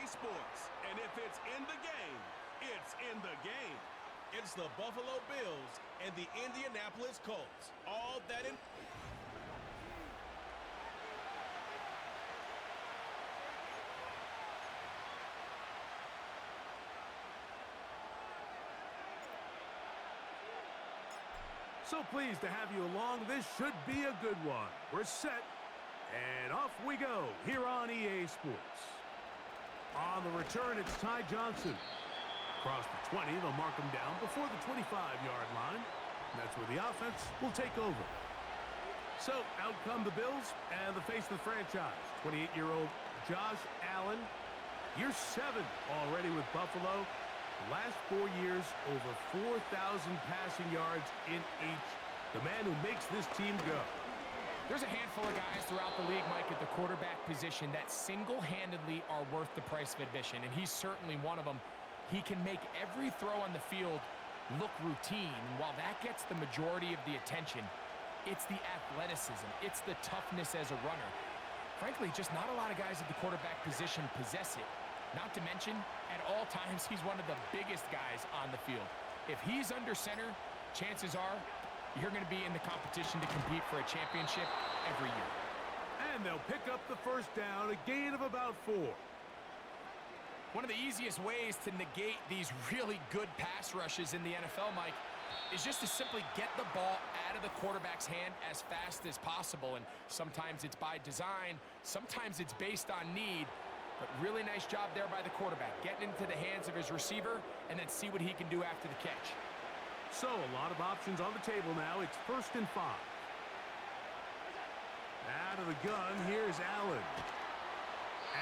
Sports. And if it's in the game, it's in the game. It's the Buffalo Bills and the Indianapolis Colts. All that in... So pleased to have you along. This should be a good one. We're set, and off we go here on EA Sports. On the return, it's Ty Johnson. Across the 20, they'll mark him down before the 25-yard line. And that's where the offense will take over. So out come the Bills and the face of the franchise, 28-year-old Josh Allen. Year 7 already with Buffalo. Last 4 years, over 4,000 passing yards in each. The man who makes this team go. There's a handful of guys throughout the league, Mike, at the quarterback position that single-handedly are worth the price of admission, and he's certainly one of them. He can make every throw on the field look routine, and while that gets the majority of the attention, it's the athleticism, it's the toughness as a runner. Frankly, just not a lot of guys at the quarterback position possess it. Not to mention, at all times, he's one of the biggest guys on the field. If he's under center, chances are you're going to be in the competition to compete for a championship every year. And they'll pick up the first down, a gain of about 4. One of the easiest ways to negate these really good pass rushes in the NFL, Mike, is just to simply get the ball out of the quarterback's hand as fast as possible. And sometimes it's by design, sometimes it's based on need. But really nice job there by the quarterback, getting into the hands of his receiver and then see what he can do after the catch. So a lot of options on the table now. It's 1st and 5. Out of the gun, here's Allen.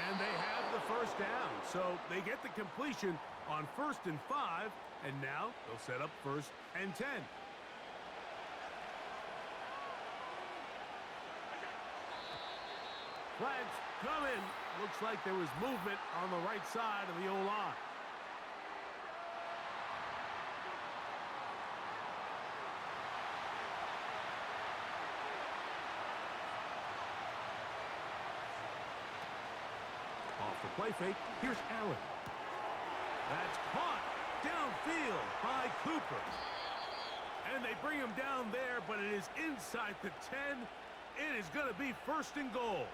And they have the first down. So they get the completion on 1st and 5. And now they'll set up 1st and 10. Flags come in. Looks like there was movement on the right side of the O-line. Off the play fake, here's Allen. That's caught downfield by Cooper. And they bring him down there, but it is inside the 10. It is going to be 1st and goal.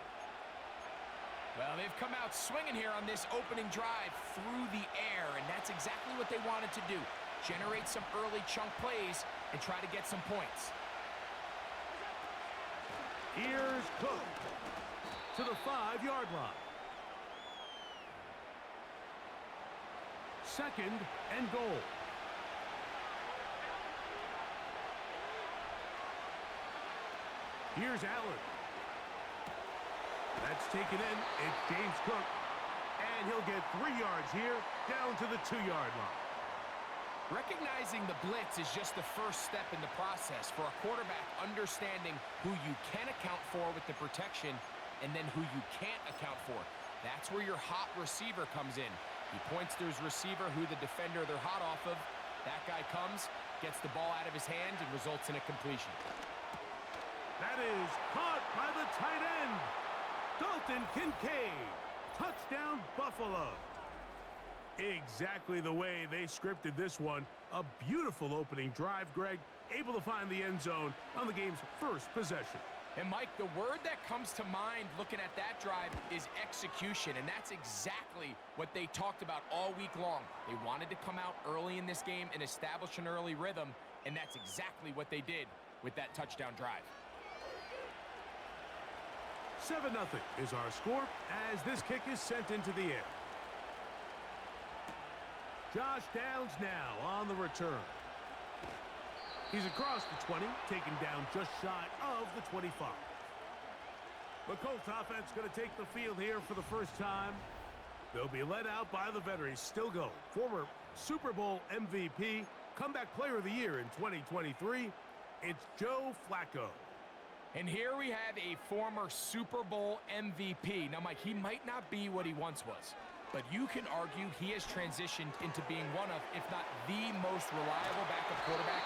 Well, they've come out swinging here on this opening drive through the air, and that's exactly what they wanted to do. Generate some early chunk plays and try to get some points. Here's Cook to the 5-yard line. 2nd and goal. Here's Allen. That's taken in. It's James Cook. And he'll get 3 yards here, down to the 2-yard line. Recognizing the blitz is just the first step in the process for a quarterback understanding who you can account for with the protection and then who you can't account for. That's where your hot receiver comes in. He points to his receiver, who the defender they're hot off of. That guy comes, gets the ball out of his hand, and results in a completion. That is caught by the tight end, Dalton Kincaid. Touchdown, Buffalo. Exactly the way they scripted this one. A beautiful opening drive, Greg. Able to find the end zone on the game's first possession. And, Mike, the word that comes to mind looking at that drive is execution, and that's exactly what they talked about all week long. They wanted to come out early in this game and establish an early rhythm, and that's exactly what they did with that touchdown drive. 7-0 is our score as this kick is sent into the air. Josh Downs now on the return. He's across the 20, taken down just shy of the 25. The Colts offense going to take the field here for the first time. They'll be led out by the veteran, still going, former Super Bowl MVP, comeback player of the year in 2023. It's Joe Flacco. And here we have a former Super Bowl MVP. Now, Mike, he might not be what he once was, but you can argue he has transitioned into being one of, if not the most reliable backup quarterback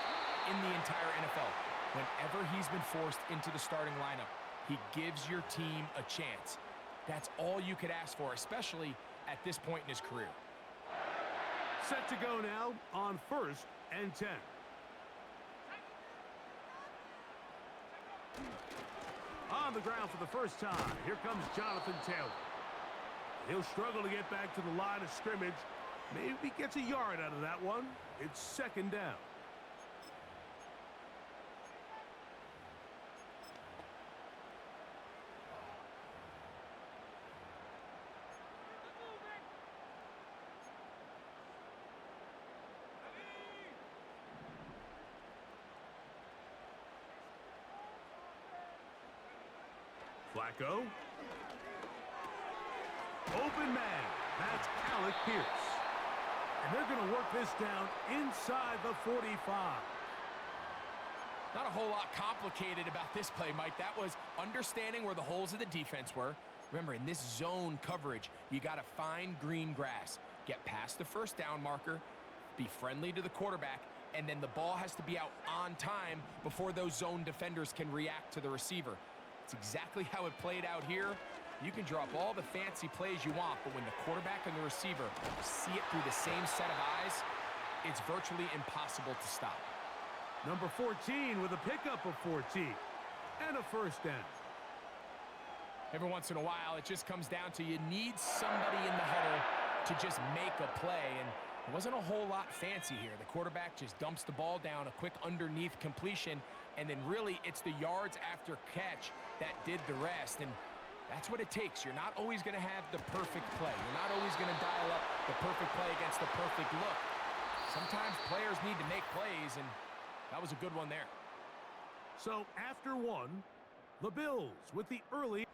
in the entire NFL. Whenever he's been forced into the starting lineup, he gives your team a chance. That's all you could ask for, especially at this point in his career. Set to go now on 1st and 10. On the ground for the first time, here comes Jonathan Taylor. He'll struggle to get back to the line of scrimmage. Maybe gets a yard out of that one. It's 2nd down. Flacco. Open man. That's Alec Pierce. And they're going to work this down inside the 45. Not a whole lot complicated about this play, Mike. That was understanding where the holes of the defense were. Remember, in this zone coverage, you got to find green grass. Get past the first down marker, be friendly to the quarterback, and then the ball has to be out on time before those zone defenders can react to the receiver. It's exactly how it played out here. You can draw up all the fancy plays you want, but when the quarterback and the receiver see it through the same set of eyes, it's virtually impossible to stop. Number 14 with a pickup of 14 and a first down. Every once in a while, it just comes down to you need somebody in the huddle to just make a play, and it wasn't a whole lot fancy here. The quarterback just dumps the ball down, a quick underneath completion, and then really it's the yards after catch that did the rest, and that's what it takes. You're not always going to have the perfect play. You're not always going to dial up the perfect play against the perfect look. Sometimes players need to make plays, and that was a good one there. So after one, the Bills with the early.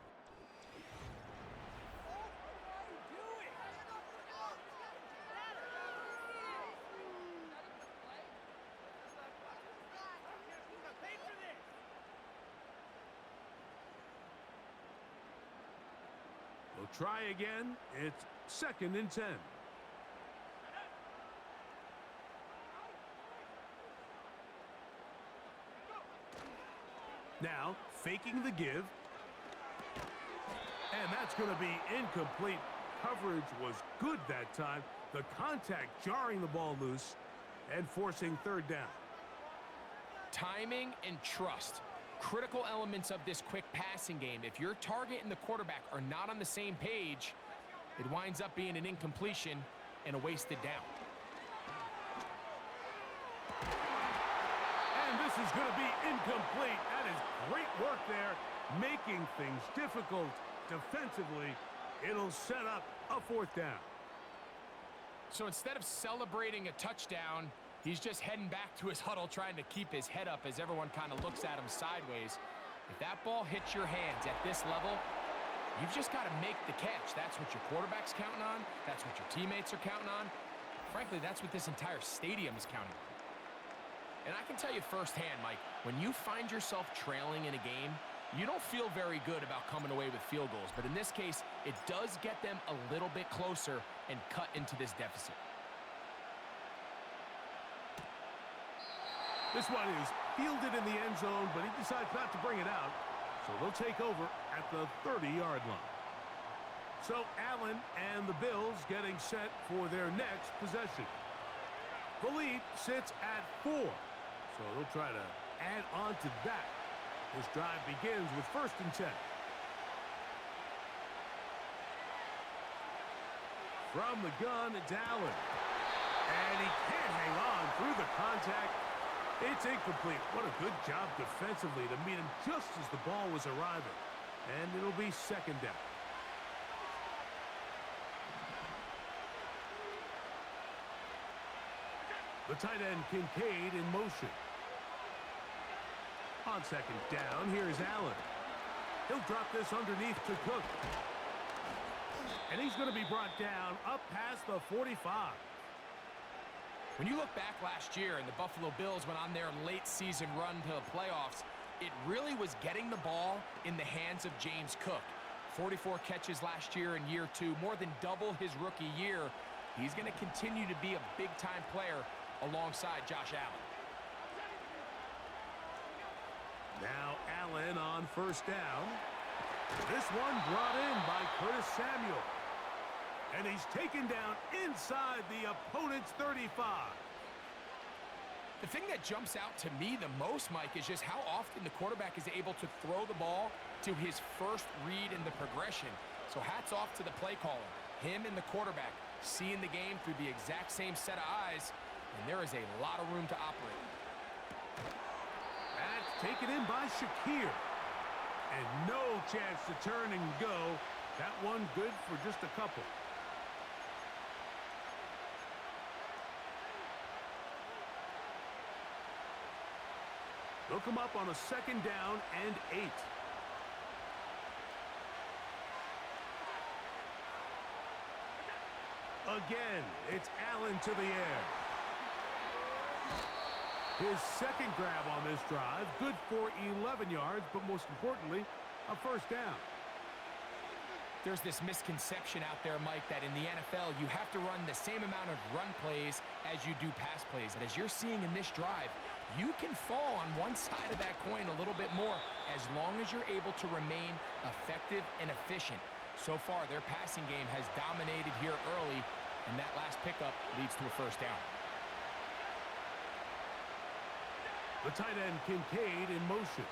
They'll try again. It's 2nd and 10. Now, faking the give. And that's going to be incomplete. Coverage was good that time. The contact jarring the ball loose and forcing 3rd down. Timing and trust. Critical elements of this quick passing game. If your target and the quarterback are not on the same page, it winds up being an incompletion and a wasted down. And this is going to be incomplete. That is great work there, making things difficult defensively. It'll set up a 4th down. So instead of celebrating a touchdown, he's just heading back to his huddle trying to keep his head up as everyone kind of looks at him sideways. If that ball hits your hands at this level, you've just got to make the catch. That's what your quarterback's counting on. That's what your teammates are counting on. Frankly, that's what this entire stadium is counting on. And I can tell you firsthand, Mike, when you find yourself trailing in a game, you don't feel very good about coming away with field goals. But in this case, it does get them a little bit closer and cut into this deficit. This one is fielded in the end zone, but he decides not to bring it out. So they'll take over at the 30-yard line. So Allen and the Bills getting set for their next possession. The lead sits at 4. So they'll try to add on to that. This drive begins with 1st and 10. From the gun, it's Allen. And he can't hang on through the contact. It's incomplete. What a good job defensively to meet him just as the ball was arriving. And it'll be 2nd down. The tight end Kincaid in motion. On 2nd down, here's Allen. He'll drop this underneath to Cook. And he's going to be brought down up past the 45. When you look back last year and the Buffalo Bills went on their late season run to the playoffs, it really was getting the ball in the hands of James Cook. 44 catches last year in year 2, more than double his rookie year. He's going to continue to be a big-time player alongside Josh Allen. Now Allen on 1st down. This one brought in by Curtis Samuel. And he's taken down inside the opponent's 35. The thing that jumps out to me the most, Mike, is just how often the quarterback is able to throw the ball to his first read in the progression. So hats off to the play caller. Him and the quarterback seeing the game through the exact same set of eyes, and there is a lot of room to operate. That's taken in by Shakir. And no chance to turn and go. That one good for just a couple. They'll come up on a 2nd down and 8. Again, it's Allen to the air. His 2nd grab on this drive, good for 11 yards, but most importantly, a 1st down. There's this misconception out there, Mike, that in the NFL, you have to run the same amount of run plays as you do pass plays. And as you're seeing in this drive, you can fall on one side of that coin a little bit more as long as you're able to remain effective and efficient. So far, their passing game has dominated here early, and that last pickup leads to a 1st down. The tight end Kincaid in motion.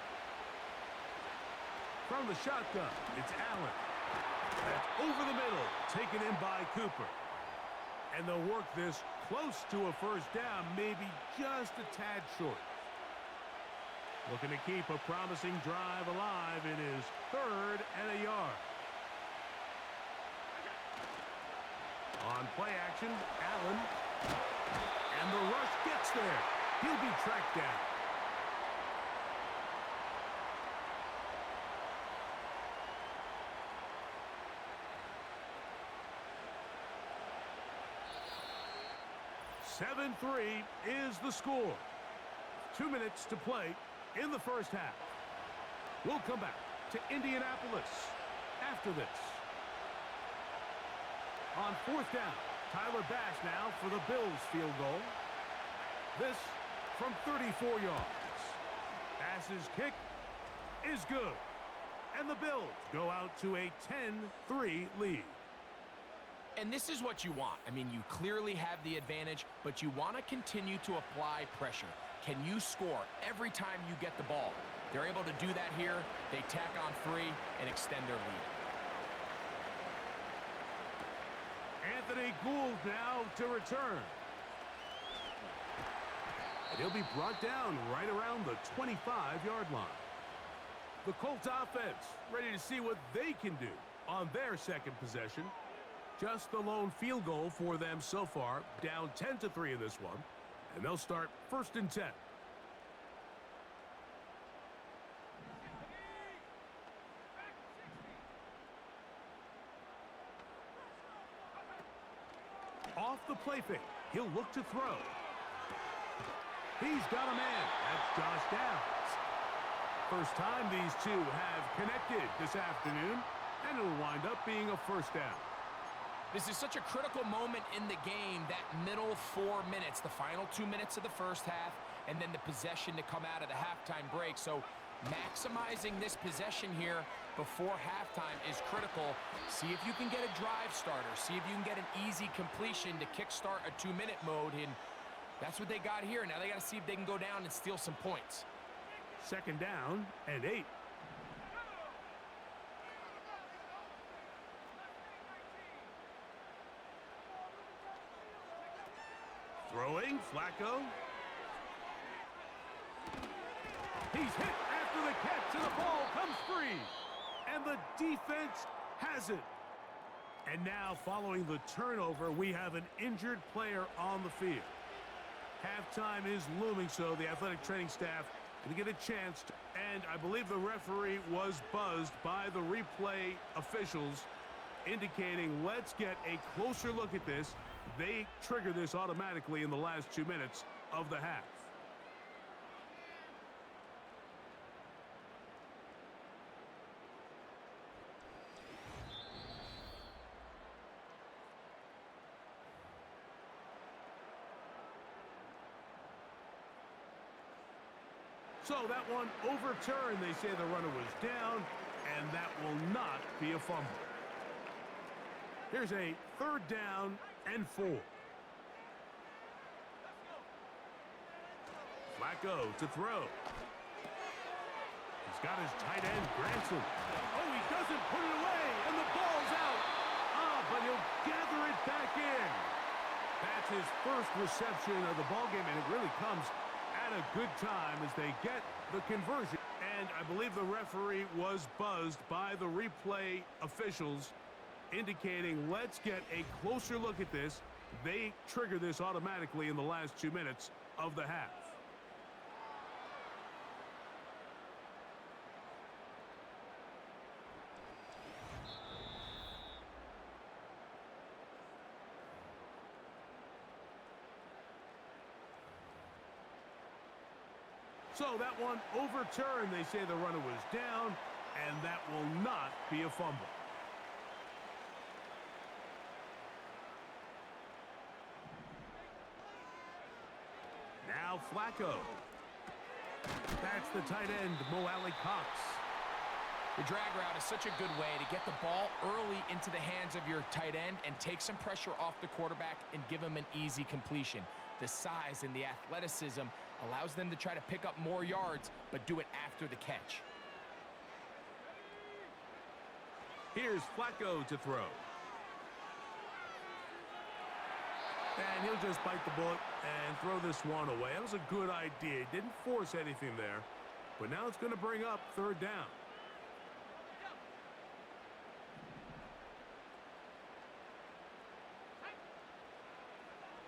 From the shotgun, it's Allen. That's over the middle, taken in by Cooper. And they'll work this close to a 1st down, maybe just a tad short. Looking to keep a promising drive alive in his 3rd and a yard. On play action, Allen. And the rush gets there. He'll be tracked down. (7-3) is the score. 2 minutes to play in the 1st half. We'll come back to Indianapolis after this. On 4th down, Tyler Bass now for the Bills field goal. This from 34 yards. Bass's kick is good. And the Bills go out to a 10-3 lead. And this is what you want. I mean, you clearly have the advantage, but you want to continue to apply pressure. Can you score every time you get the ball? They're able to do that here. They tack on 3 and extend their lead. Anthony Gould now to return. And he'll be brought down right around the 25-yard line. The Colts offense ready to see what they can do on their 2nd possession. Just the lone field goal for them so far, down 10-3 in this one. And they'll start 1st and 10. Off the play fake, he'll look to throw. He's got a man. That's Josh Downs. First time these two have connected this afternoon, and it'll wind up being a 1st down. This is such a critical moment in the game, that middle 4 minutes, the final 2 minutes of the 1st half, and then the possession to come out of the halftime break. So maximizing this possession here before halftime is critical. See if you can get a drive starter. See if you can get an easy completion to kickstart a 2-minute mode, and that's what they got here. Now they got to see if they can go down and steal some points. 2nd down and 8. Throwing, Flacco. He's hit after the catch, and the ball comes free. And the defense has it. And now, following the turnover, we have an injured player on the field. Halftime is looming, so the athletic training staff going to get a chance to, and I believe the referee was buzzed by the replay officials, indicating let's get a closer look at this. They trigger this automatically in the last 2 minutes of the half. So that one overturned. They say the runner was down, and that will not be a fumble. Here's a 3rd down and 4. Flacco to throw. He's got his tight end, Granson. Oh, he doesn't put it away, and the ball's out. But he'll gather it back in. That's his first reception of the ballgame, and it really comes at a good time as they get the conversion. And I believe the referee was buzzed by the replay officials, indicating let's get a closer look at this. They trigger this automatically in the last 2 minutes of the half. So that one overturned. They say the runner was down, and that will not be a fumble. Now Flacco. That's the tight end, Mo Cox. The drag route is such a good way to get the ball early into the hands of your tight end and take some pressure off the quarterback and give him an easy completion. The size and the athleticism allows them to try to pick up more yards, but do it after the catch. Here's Flacco to throw. And he'll just bite the bullet and throw this one away. That was a good idea. Didn't force anything there. But now it's going to bring up 3rd down.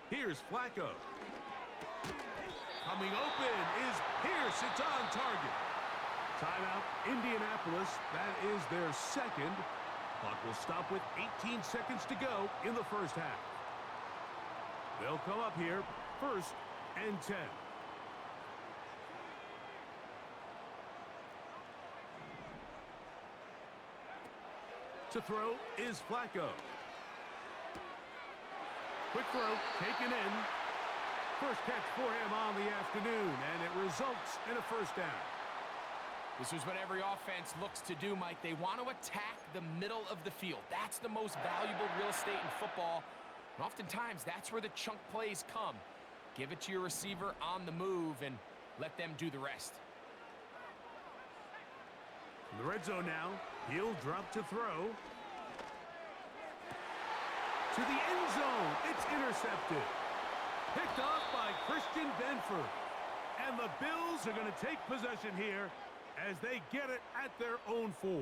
Here's Flacco. Coming open is Pierce. It's on target. Timeout, Indianapolis. That is their 2nd. Clock will stop with 18 seconds to go in the first half. They'll come up here, 1st and 10. To throw is Flacco. Quick throw, taken in. First catch for him on the afternoon, and it results in a 1st down. This is what every offense looks to do, Mike. They want to attack the middle of the field. That's the most valuable real estate in football. And oftentimes, that's where the chunk plays come. Give it to your receiver on the move and let them do the rest. In the red zone now, he'll drop to throw. To the end zone, it's intercepted. Picked off by Christian Benford. And the Bills are going to take possession here as they get it at their own 4.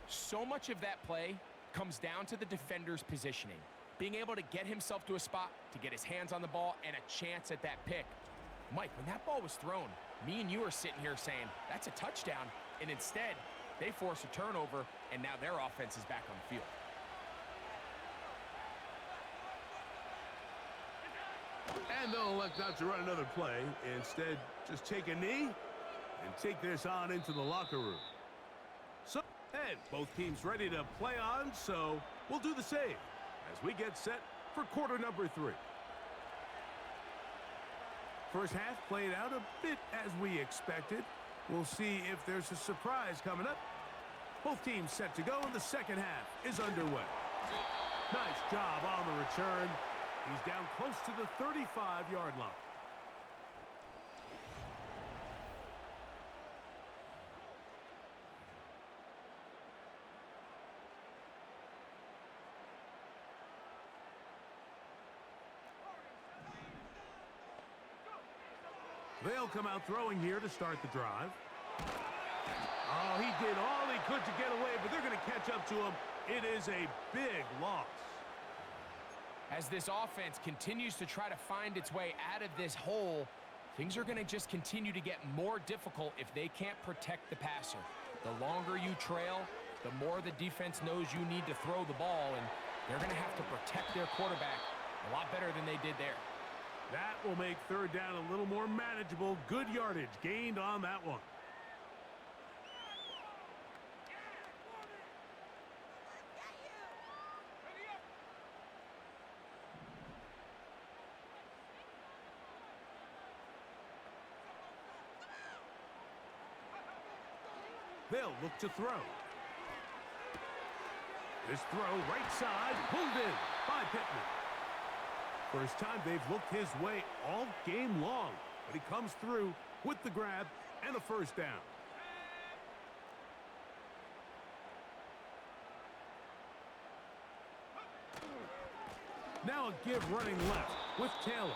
So much of that play comes down to the defender's positioning. Being able to get himself to a spot, to get his hands on the ball, and a chance at that pick. Mike, when that ball was thrown, me and you are sitting here saying, that's a touchdown. And instead, they force a turnover, and now their offense is back on the field. And they'll elect not to run another play. Instead, just take a knee and take this on into the locker room. So, and both teams ready to play on, so we'll do the same as we get set for quarter number 3. First half played out a bit as we expected. We'll see if there's a surprise coming up. Both teams set to go, and the second half is underway. Nice job on the return. He's down close to the 35-yard line. They'll come out throwing here to start the drive. Oh, he did all he could to get away, but they're going to catch up to him. It is a big loss. As this offense continues to try to find its way out of this hole, things are going to just continue to get more difficult if they can't protect the passer. The longer you trail, the more the defense knows you need to throw the ball, and they're going to have to protect their quarterback a lot better than they did there. That will make third down a little more manageable. Good yardage gained on that one. They'll look to throw. This throw right side, pulled in by Pittman. First time they've looked his way all game long, but he comes through with the grab and a first down. Now a give running left with Taylor.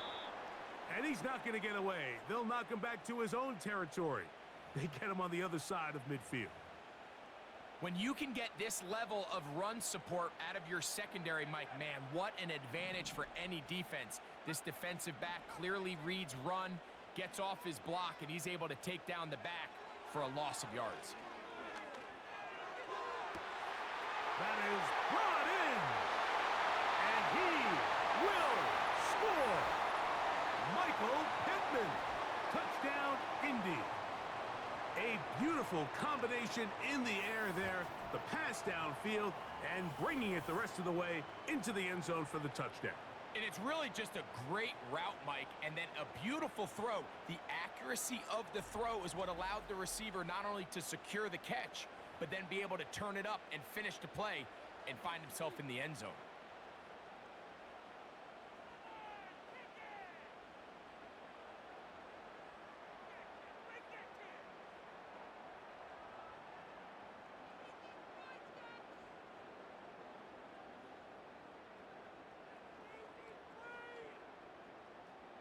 And he's not going to get away. They'll knock him back to his own territory. They get him on the other side of midfield. When you can get this level of run support out of your secondary, Mike, man, what an advantage for any defense. This defensive back clearly reads run, gets off his block, and he's able to take down the back for a loss of yards. That is brought in. And he will score. Michael Pittman. Touchdown, Indy. A beautiful combination in the air there. The pass downfield and bringing it the rest of the way into the end zone for the touchdown. And it's really just a great route, Mike, and then a beautiful throw. The accuracy of the throw is what allowed the receiver not only to secure the catch, but then be able to turn it up and finish the play and find himself in the end zone.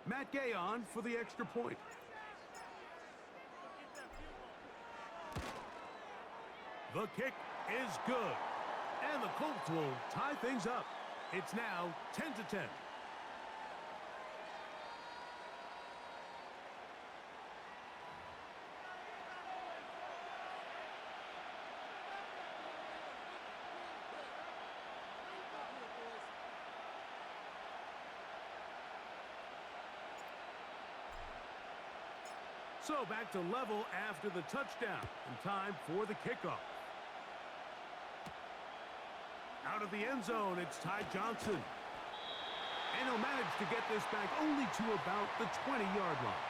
Matt Gay on for the extra point. The kick is good. And the Colts will tie things up. It's now 10-10. So back to level after the touchdown, and time for the kickoff. Out of the end zone, it's Ty Johnson. And he'll manage to get this back only to about the 20-yard line.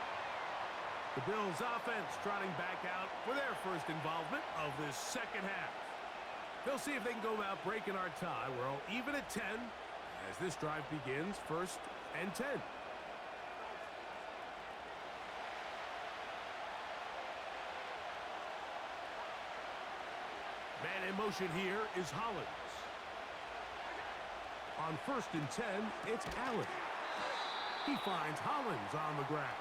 The Bills' offense trotting back out for their first involvement of this second half. They'll see if they can go about breaking our tie. We're all even at 10 as this drive begins, 1st and 10. Man in motion here is Hollins. On 1st and 10, it's Allen. He finds Hollins on the ground.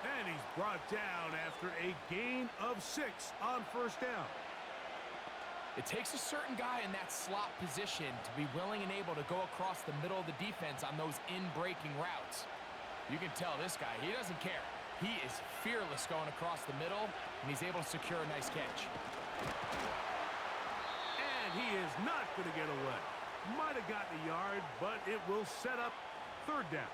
And he's brought down after a gain of 6 on 1st down. It takes a certain guy in that slot position to be willing and able to go across the middle of the defense on those in-breaking routes. You can tell this guy, he doesn't care. He is fearless going across the middle, and he's able to secure a nice catch. And he is not going to get away. Might have gotten a yard, but it will set up 3rd down.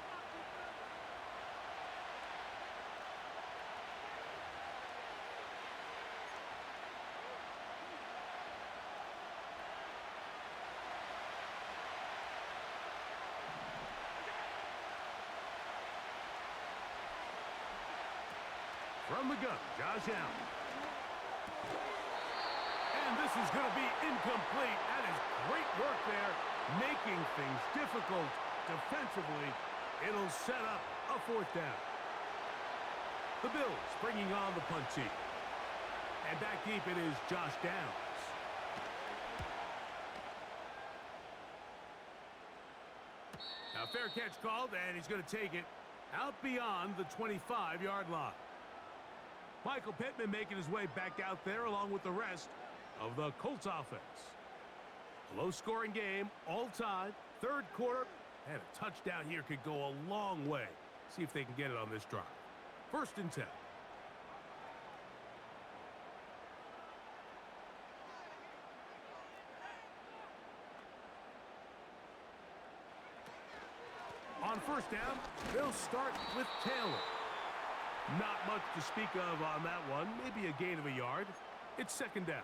From the gun, Josh Allen. And this is going to be incomplete. That is great work there, making things difficult defensively. It'll set up a 4th down. The Bills bringing on the punt team. And back deep it is Josh Downs. Now fair catch called, and he's going to take it out beyond the 25-yard line. Michael Pittman making his way back out there along with the rest of the Colts offense. Low-scoring game, all tied, 3rd quarter, and a touchdown here could go a long way. See if they can get it on this drive. 1st and 10. On 1st down, they'll start with Taylor. Not much to speak of on that one. Maybe a gain of a yard. It's 2nd down.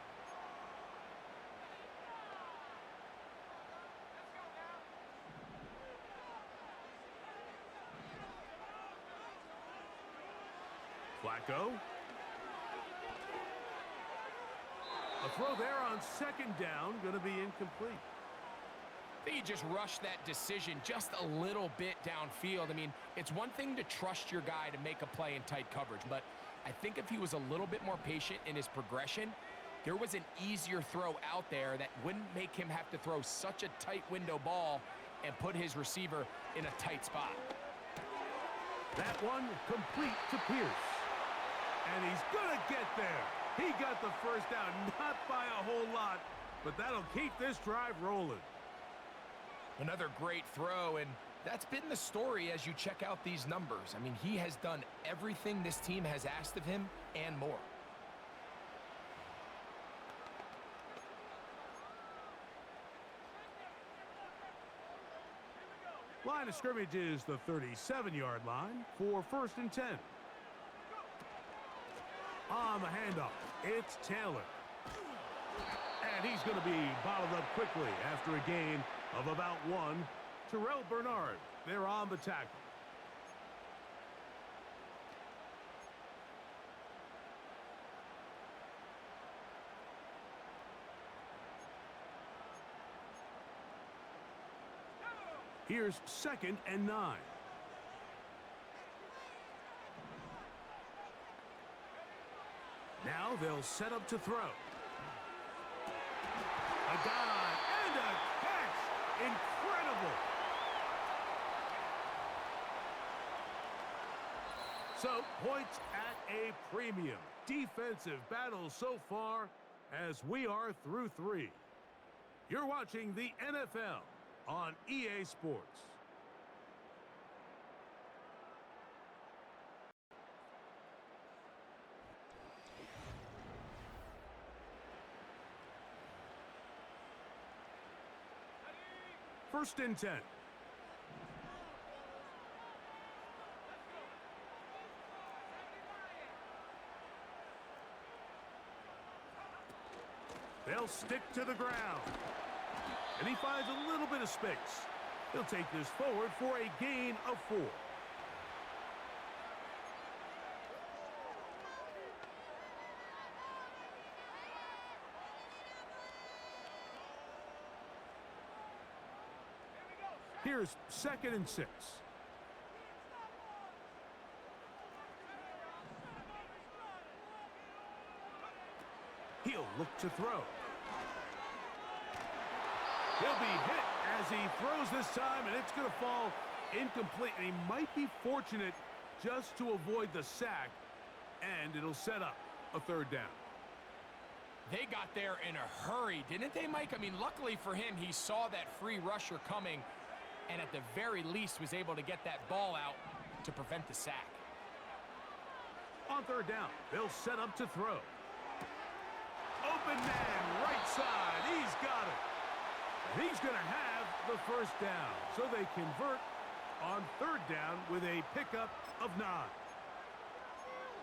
Flacco. A throw there on second down, going to be incomplete. I think he just rushed that decision just a little bit downfield. I mean, it's one thing to trust your guy to make a play in tight coverage, but I think if he was a little bit more patient in his progression, there was an easier throw out there that wouldn't make him have to throw such a tight window ball and put his receiver in a tight spot. That one complete to Pierce. And he's going to get there. He got the first down, not by a whole lot, but that'll keep this drive rolling. Another great throw, and that's been the story as you check out these numbers. I mean, he has done everything this team has asked of him and more. Line of scrimmage is the 37-yard line for 1st and 10. On the handoff, it's Taylor. And he's going to be bottled up quickly after a gain of about 1. Terrell Bernard, they're on the tackle. Here's 2nd and 9. Now they'll set up to throw. A dive and a catch. Incredible. So, points at a premium. Defensive battle so far as we are through 3. You're watching the NFL on EA Sports. First and 10. They'll stick to the ground. And he finds a little bit of space. He'll take this forward for a gain of 4. Here's 2nd and 6. He'll look to throw. He'll be hit as he throws this time, and it's going to fall incomplete. And he might be fortunate just to avoid the sack, and it'll set up a 3rd down. They got there in a hurry, didn't they, Mike? I mean, luckily for him, he saw that free rusher coming, and at the very least was able to get that ball out to prevent the sack. On 3rd down, they'll set up to throw. Open man, right side, he's got it. And he's going to have the 1st down. So they convert on 3rd down with a pickup of 9.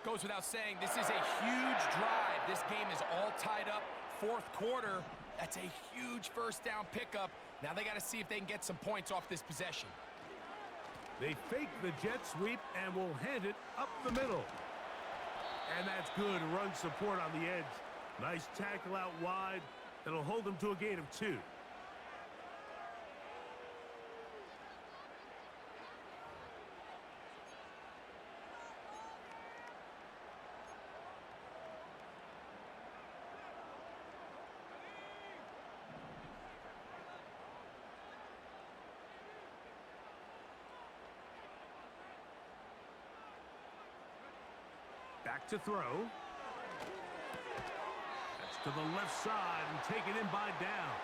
Goes without saying, this is a huge drive. This game is all tied up. 4th quarter, that's a huge 1st down pickup. Now they got to see if they can get some points off this possession. They fake the jet sweep and will hand it up the middle. And that's good run support on the edge. Nice tackle out wide. That'll hold them to a gain of 2. Back to throw. That's to the left side and taken in by Downs.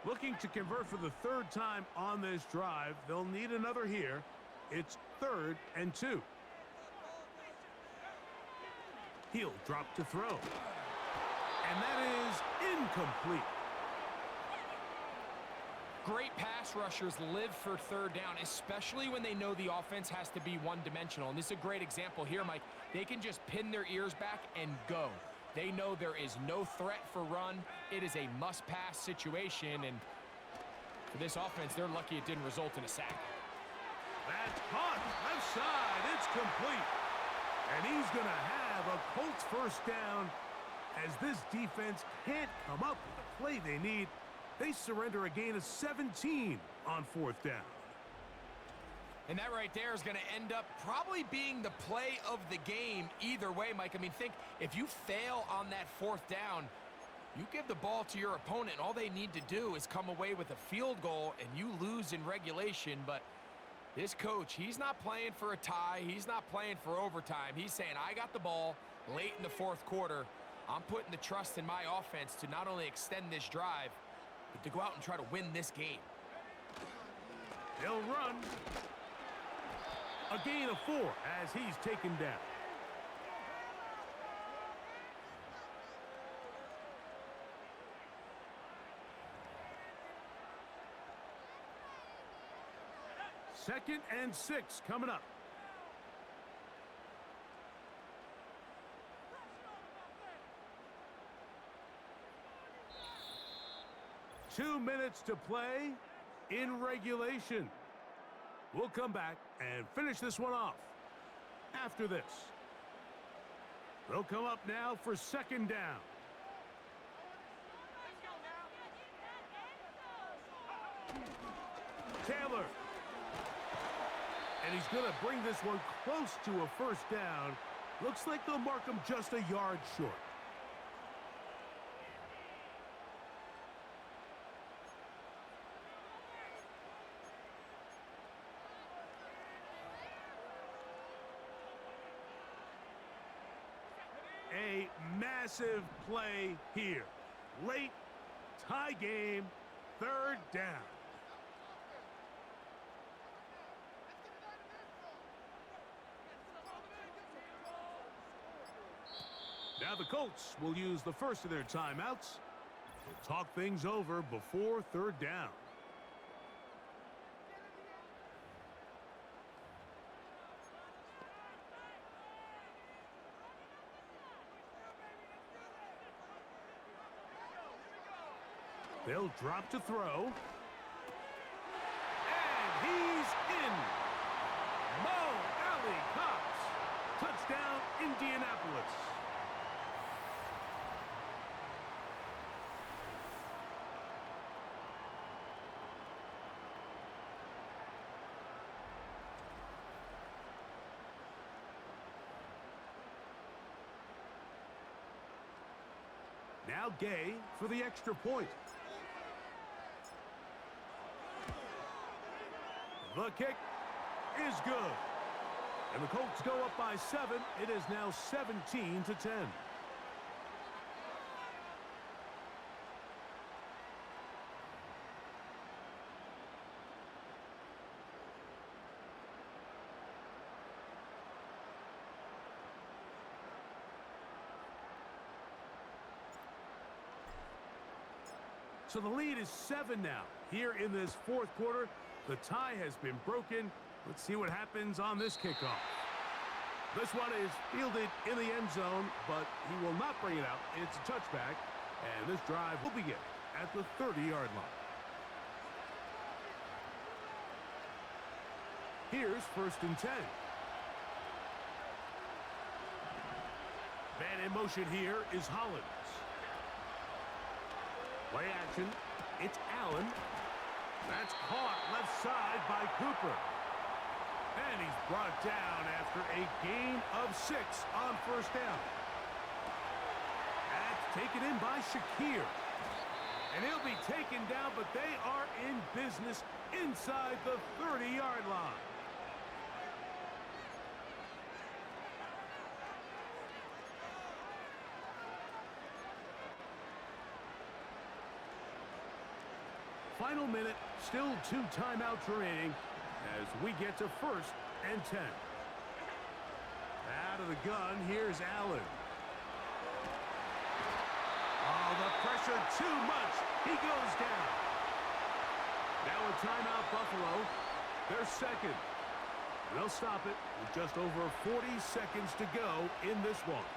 Looking to convert for the 3rd time on this drive. They'll need another here. It's 3rd and 2. He'll drop to throw. And that is incomplete. Great pass rushers live for third down, especially when they know the offense has to be one-dimensional. And this is a great example here, Mike. They can just pin their ears back and go. They know there is no threat for run. It is a must-pass situation, and for this offense, they're lucky it didn't result in a sack. That's caught left side. It's complete. And he's going to have a Colts first down as this defense can't come up with the play they need. They surrender a gain of 17 on fourth down. And that right there is going to end up probably being the play of the game either way, Mike. I mean, think if you fail on that fourth down, you give the ball to your opponent, and all they need to do is come away with a field goal, and you lose in regulation. But this coach, he's not playing for a tie. He's not playing for overtime. He's saying, I got the ball late in the fourth quarter. I'm putting the trust in my offense to not only extend this drive, but to go out and try to win this game. They'll run. A gain of 4 as he's taken down. Second and 6 coming up. Two minutes to play in regulation. We'll come back and finish this one off after this. They'll come up now for second down. Taylor. And he's going to bring this one close to a first down. Looks like they'll mark him just a yard short. A massive play here. Late, tie game, third down. Now the Colts will use the first of their timeouts to talk things over before third down. They'll drop to throw. And he's in. Mo Alley Cox. Touchdown, Indianapolis. Now Gay for the extra point. The kick is good. And the Colts go up by 7. It is now 17-10. So the lead is 7 now. Here in this fourth quarter, the tie has been broken. Let's see what happens on this kickoff. This one is fielded in the end zone, but he will not bring it out. It's a touchback, and this drive will begin at the 30-yard line. Here's first and 10. Man in motion here is Hollins. Play action. It's Allen. That's caught left side by Cooper. And he's brought down after a gain of 6 on first down. That's taken in by Shakir. And he'll be taken down, but they are in business inside the 30-yard line. Final minute, still 2 timeouts remaining as we get to first and 10. Out of the gun, here's Allen. Oh, the pressure too much. He goes down. Now a timeout, Buffalo. They're second. They'll stop it with just over 40 seconds to go in this one.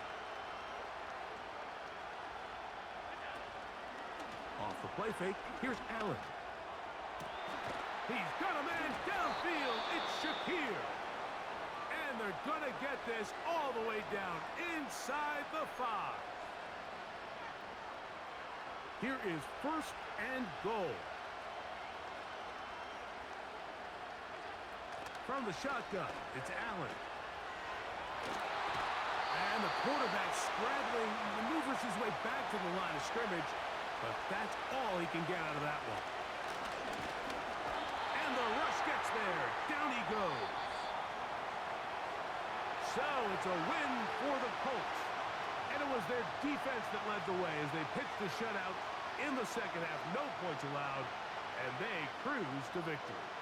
Off the play fake, here's Allen. He's got a man downfield. It's Shakir. And they're going to get this all the way down inside the 5. Here is first and goal. From the shotgun, it's Allen. And the quarterback scrambling, maneuvers his way back to the line of scrimmage, but that's all he can get out of that one. And the rush gets there. Down he goes. So it's a win for the Colts. And it was their defense that led the way as they pitched the shutout in the second half. No points allowed, and they cruise to victory.